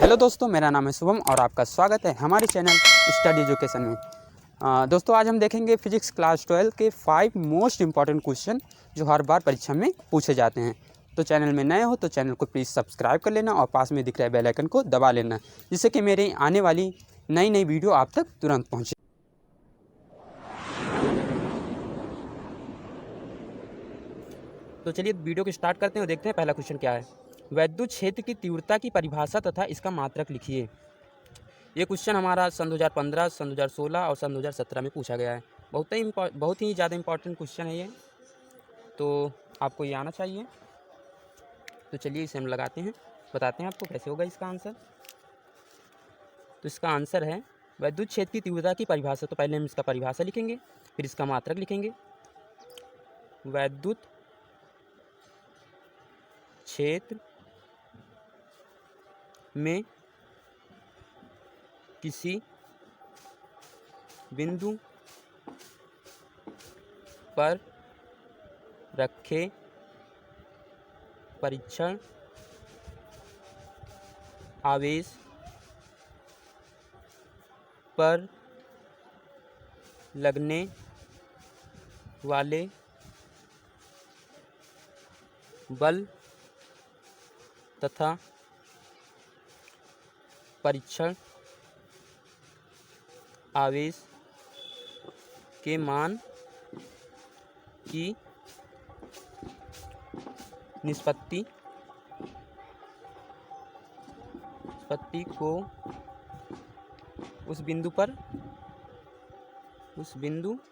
Hello दोस्तों, मेरा नाम है शुभम और आपका स्वागत है हमारे चैनल स्टडी एजुकेशन में। दोस्तों आज हम देखेंगे फिजिक्स क्लास 12 के 5 मोस्ट इंपॉर्टेंट क्वेश्चन जो हर बार परीक्षा में पूछे जाते हैं। तो चैनल में नए हो तो चैनल को प्लीज़ सब्सक्राइब कर लेना और पास में दिख रहे बेल आइकन को दबा लेना, जिससे कि मेरे आने वाली नई वीडियो आप तक तुरंत पहुँचे। तो चलिए वीडियो को स्टार्ट करते हैं और देखते हैं पहला क्वेश्चन क्या है। वैद्युत क्षेत्र की तीव्रता की परिभाषा तथा इसका मात्रक लिखिए। ये क्वेश्चन हमारा सन 2015, सन 2016 और सन 2017 में पूछा गया है। बहुत ही ज़्यादा इंपॉर्टेंट क्वेश्चन है ये, तो आपको ये आना चाहिए। तो चलिए इसे हम लगाते हैं, बताते हैं आपको कैसे होगा इसका आंसर। तो इसका आंसर है वैद्युत क्षेत्र की तीव्रता की परिभाषा। तो पहले हम इसका परिभाषा लिखेंगे, फिर इसका मात्रक लिखेंगे। वैद्युत क्षेत्र में किसी बिंदु पर रखे परीक्षण आवेश पर लगने वाले बल तथा परीक्षण आवेश के मान की निष्पत्ति को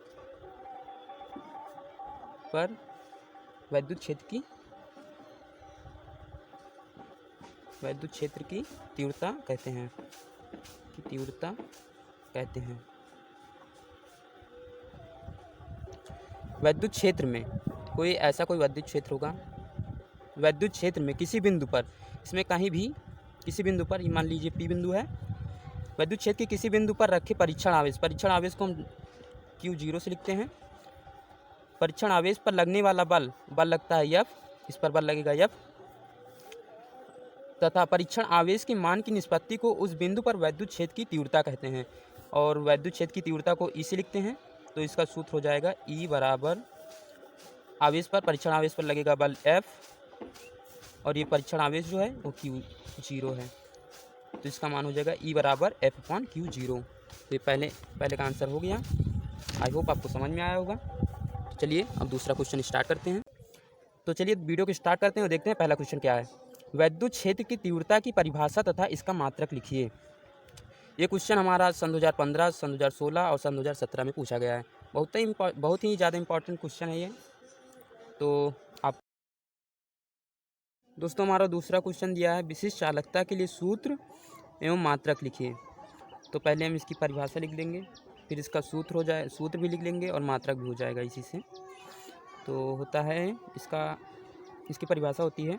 उस बिंदु पर वैद्युत क्षेत्र की तीव्रता कहते हैं वैद्युत क्षेत्र में कोई वैद्युत क्षेत्र होगा। वैद्युत क्षेत्र में किसी बिंदु पर, इसमें कहीं भी किसी बिंदु पर, मान लीजिए P बिंदु है। वैद्युत क्षेत्र के किसी बिंदु पर रखे परीक्षण आवेश को हम Q0 से लिखते हैं। परीक्षण आवेश पर लगने वाला बल लगता है F, इस पर बल लगेगा F, तथा परीक्षण आवेश के मान की निष्पत्ति को उस बिंदु पर वैद्युत क्षेत्र की तीव्रता कहते हैं। और वैद्युत क्षेत्र की तीव्रता को E से लिखते हैं। तो इसका सूत्र हो जाएगा E बराबर परीक्षण आवेश पर लगेगा बल F, और ये परीक्षण आवेश जो है वो Q0 है। तो इसका मान हो जाएगा E बराबर F/Q0। तो ये पहले का आंसर हो गया। आई होप आपको समझ में आया होगा। तो चलिए अब दूसरा क्वेश्चन स्टार्ट करते हैं। तो चलिए वीडियो को स्टार्ट करते हैं और देखते हैं पहला क्वेश्चन क्या है। वैद्युत क्षेत्र की तीव्रता की परिभाषा तथा इसका मात्रक लिखिए। ये क्वेश्चन हमारा सन 2015, सन 2016 और सन 2017 में पूछा गया है। बहुत ही ज़्यादा इंपॉर्टेंट क्वेश्चन है ये। तो आप दोस्तों हमारा दूसरा क्वेश्चन दिया है, विशिष्ट चालकता के लिए सूत्र एवं मात्रक लिखिए। तो पहले हम इसकी परिभाषा लिख देंगे, फिर इसका सूत्र भी लिख लेंगे और मात्रक भी हो जाएगा इसी से। तो होता है इसकी परिभाषा होती है,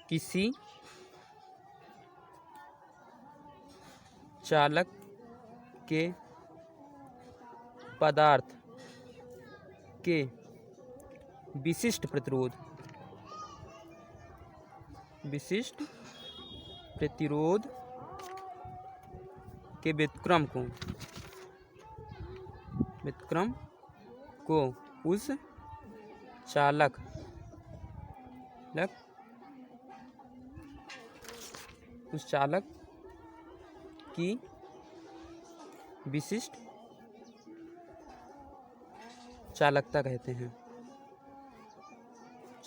किसी चालक के पदार्थ के विशिष्ट प्रतिरोध के व्युत्क्रम को उस चालक की विशिष्ट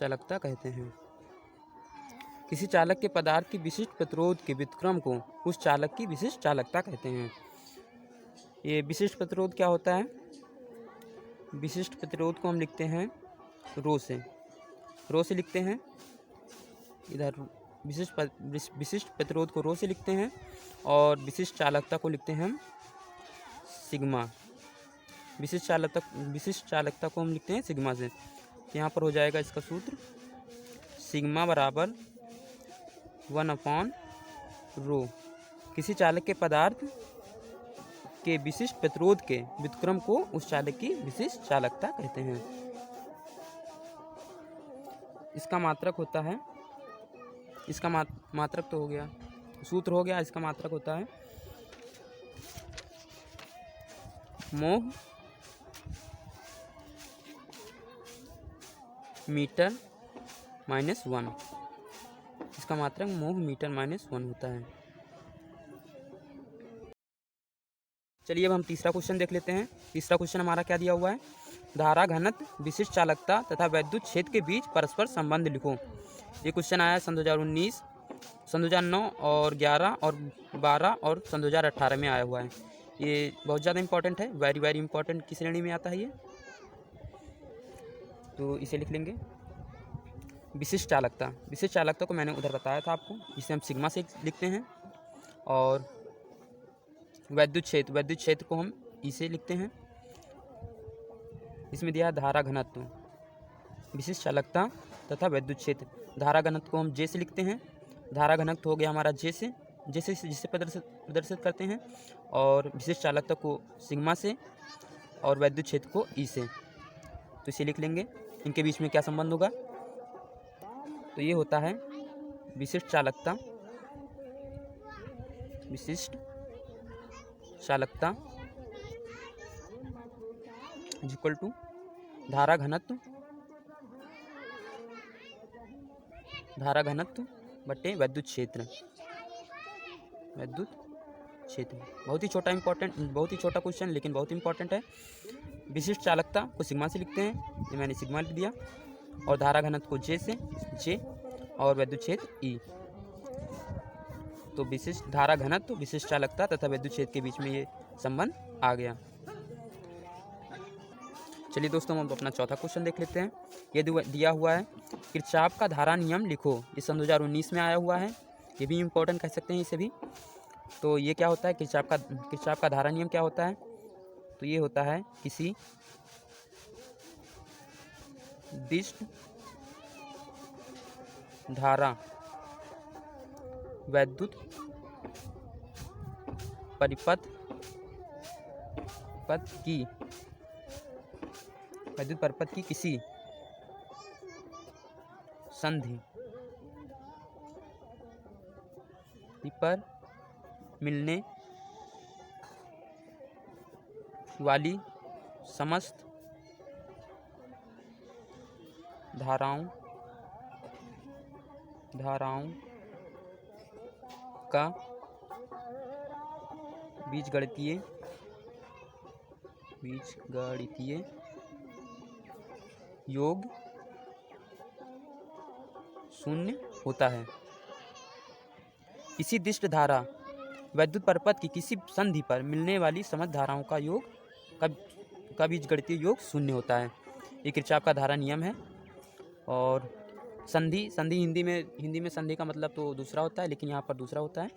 चालकता कहते हैं। किसी चालक के पदार्थ की विशिष्ट प्रतिरोध के व्युत्क्रम को उस चालक की विशिष्ट चालकता कहते हैं। ये विशिष्ट प्रतिरोध क्या होता है? विशिष्ट प्रतिरोध को हम लिखते हैं रो से लिखते हैं। इधर विशिष्ट प्रतिरोध को रो से लिखते हैं और विशिष्ट चालकता को लिखते हैं हम सिग्मा। विशिष्ट चालकता को हम लिखते हैं सिग्मा से। यहाँ पर हो जाएगा इसका सूत्र सिग्मा बराबर 1/ρ। किसी चालक के पदार्थ के विशिष्ट प्रतिरोध के व्युत्क्रम को उस चालक की विशिष्ट चालकता कहते हैं। इसका मात्रक होता है, इसका मात्रक तो हो गया, सूत्र हो गया, इसका मात्रक होता है मोह मीटर -1। इसका मात्रक मोह मीटर -1 होता है। चलिए अब हम तीसरा क्वेश्चन देख लेते हैं। तीसरा क्वेश्चन हमारा क्या दिया हुआ है, धारा घनत्व, विशिष्ट चालकता तथा वैद्युत क्षेत्र के बीच परस्पर संबंध लिखो। ये क्वेश्चन आया सन 2019, सन 2009 और 11 और 12 और सन 2018 में आया हुआ है। ये बहुत ज़्यादा इंपॉर्टेंट है, वेरी वेरी इंपॉर्टेंट की श्रेणी में आता है ये, तो इसे लिख लेंगे। विशिष्ट चालकता, विशिष्ट चालकता को मैंने उधर बताया था आपको, इसे हम सिग्मा से लिखते हैं। और वैद्युत क्षेत्र, वैद्युत क्षेत्र को हम ई से लिखते हैं। इसमें दिया धारा घनत्व, विशिष्ट चालकता तथा वैद्युत क्षेत्र। धारा घनत्व को हम जे से लिखते हैं। धारा घनत्व हो गया हमारा जे से, जिससे प्रदर्शित करते हैं। और विशिष्ट चालकता को सिग्मा से और वैद्युत क्षेत्र को ई से, तो इसे लिख लेंगे। इनके बीच में क्या संबंध होगा, तो ये होता है विशिष्ट चालकता, विशिष्ट चालकता इक्वल टू धारा घनत्व, धारा घनत्व बटे वैद्युत क्षेत्र, वैद्युत क्षेत्र। बहुत ही छोटा इंपॉर्टेंट, बहुत ही छोटा क्वेश्चन लेकिन बहुत इंपॉर्टेंट है। विशिष्ट चालकता को सिग्मा से लिखते हैं, ये मैंने सिग्मा लिख दिया। और धारा घनत्व को जे से, जे, और वैद्युत क्षेत्र ई। तो विशिष्ट धारा घनत्व, विशिष्ट चालकता तथा वैद्युत क्षेत्र के बीच में ये संबंध आ गया। चलिए दोस्तों हम अपना चौथा क्वेश्चन देख लेते हैं। ये दिया हुआ है किरचॉफ का धारा नियम लिखो। ये सन 2019 में आया हुआ है, ये भी इम्पोर्टेंट कह सकते हैं इसे भी। तो ये क्या होता है, किरचॉफ का धारा नियम क्या होता है, तो ये होता है किसी विशिष्ट धारा वैद्युत परिपथ की, वैद्युत परिपथ की किसी संधि पर मिलने वाली समस्त धाराओं का बीजगणितीय योग शून्य होता है। किसी दिष्ट धारा वैद्युत परिपथ की किसी संधि पर मिलने वाली समस्त धाराओं का योग का बीजगणितीय योग शून्य होता है। ये किरचॉफ का धारा नियम है। और संधि हिंदी में संधि का मतलब तो दूसरा होता है, लेकिन यहाँ पर दूसरा होता है।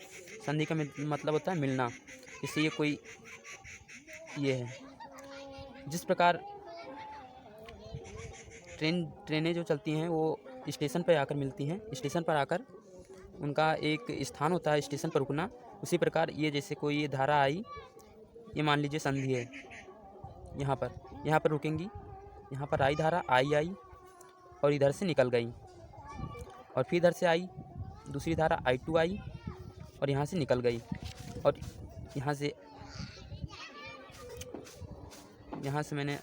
संधि का मतलब होता है मिलना। इससे ये कोई ये है, जिस प्रकार ट्रेनें जो चलती हैं वो स्टेशन पर आकर मिलती हैं, स्टेशन पर आकर उनका एक स्थान होता है स्टेशन पर रुकना। उसी प्रकार ये जैसे कोई ये धारा आई, ये मान लीजिए संधि है, यहाँ पर रुकेंगी, यहाँ पर आई धारा, आई और इधर से निकल गई, और फिर इधर से आई दूसरी धारा I2 आई और यहाँ से निकल गई, और यहाँ से मैंने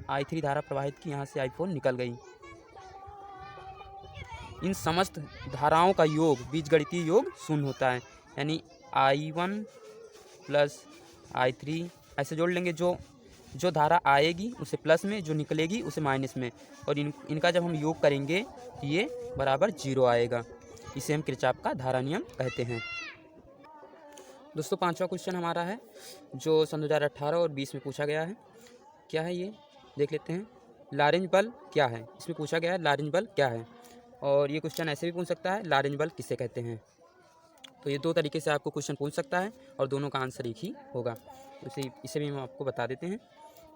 I3 धारा प्रवाहित की, यहाँ से I4 निकल गई। इन समस्त धाराओं का योग बीजगणितीय योग शून्य होता है। यानी I1 प्लस I3 ऐसे जोड़ लेंगे। जो धारा आएगी उसे प्लस में, जो निकलेगी उसे माइनस में, और इनका जब हम योग करेंगे ये बराबर 0 आएगा। इसे हम किरचॉफ का धारा नियम कहते हैं। दोस्तों पांचवा क्वेश्चन हमारा है जो सन 2018 और 20 में पूछा गया है। क्या है ये देख लेते हैं। लॉरेंज बल क्या है, इसमें पूछा गया है लॉरेंज बल क्या है। और ये क्वेश्चन ऐसे भी पूछ सकता है, लॉरेंज बल किसे कहते हैं। तो ये दो तरीके से आपको क्वेश्चन पूछ सकता है और दोनों का आंसर एक ही होगा। तो इसे भी हम आपको बता देते हैं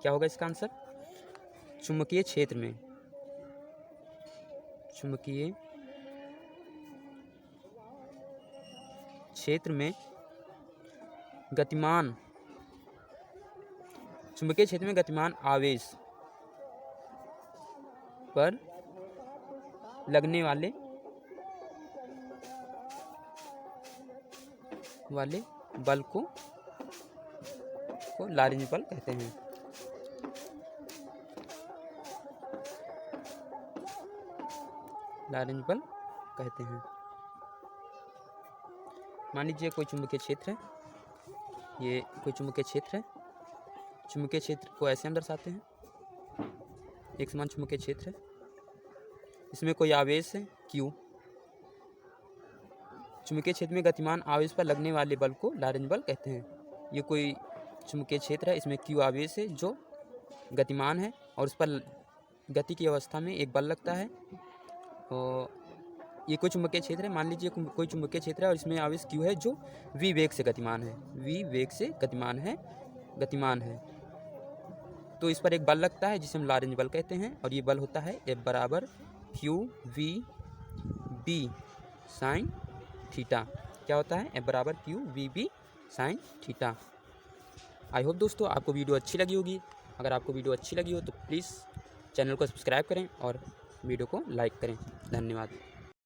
क्या होगा इसका आंसर। चुंबकीय क्षेत्र में गतिमान आवेश पर लगने वाले वाले बल को लॉरेंज बल कहते हैं। लॉरेंज बल कहते हैं। मान लीजिए कोई चुंबकीय क्षेत्र है, ये कोई चुंबकीय क्षेत्र है। चुंबकीय क्षेत्र को ऐसे हम दर्शाते हैं, एक समान चुंबकीय क्षेत्र है, इसमें कोई आवेश है Q। चुंबकीय क्षेत्र में गतिमान आवेश पर लगने वाले बल को लॉरेंज बल कहते हैं। ये कोई चुंबकीय क्षेत्र है, इसमें Q आवेश है जो गतिमान है और उस पर गति की अवस्था में एक बल लगता है। और ये कोई चुंबकीय क्षेत्र है, मान लीजिए कोई चुंबकीय क्षेत्र है और इसमें आवेश Q है जो v वेग से गतिमान है, v वेग से गतिमान है। तो इस पर एक बल लगता है जिसे हम लॉरेंज बल कहते हैं और ये बल होता है F बराबर Q V B sine theta. क्या होता है? F बराबर Q V B sine theta. I hope दोस्तों आपको वीडियो अच्छी लगी होगी। अगर आपको वीडियो अच्छी लगी हो तो प्लीज़ चैनल को सब्सक्राइब करें और वीडियो को लाइक करें। धन्यवाद।